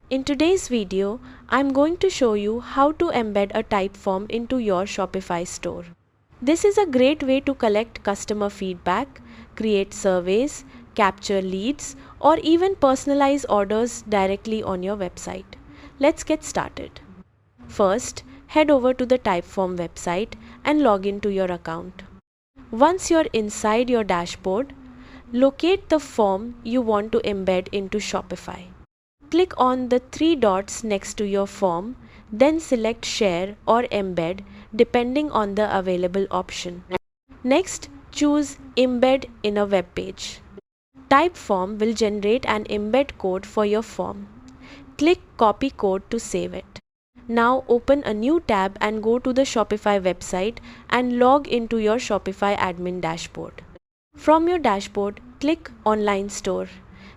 In today's video, I'm going to show you how to embed a Typeform into your Shopify store. This is a great way to collect customer feedback, create surveys, capture leads, or even personalize orders directly on your website. Let's get started. First, head over to the Typeform website and log into your account. Once you're inside your dashboard, locate the form you want to embed into Shopify. Click on the three dots next to your form, then select Share or Embed depending on the available option. Next, choose Embed in a web page. Typeform will generate an embed code for your form. Click Copy Code to save it. Now open a new tab and go to the Shopify website and log into your Shopify admin dashboard. From your dashboard, click Online Store.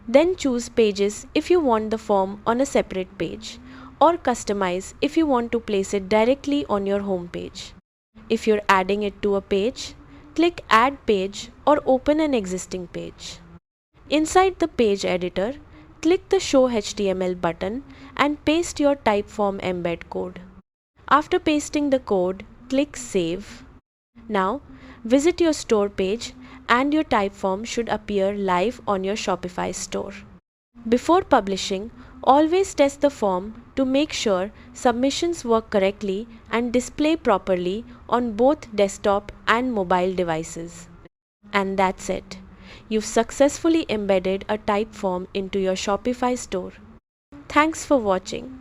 Then choose Pages if you want the form on a separate page, or Customize if you want to place it directly on your home page. If you're adding it to a page, click Add Page or open an existing page. Inside the page editor, click the Show HTML button and paste your Typeform embed code. After pasting the code, click Save. Now, visit your store page and your Typeform should appear live on your Shopify store. Before publishing, always test the form to make sure submissions work correctly and display properly on both desktop and mobile devices. And that's it. You've successfully embedded a Typeform into your Shopify store. Thanks for watching.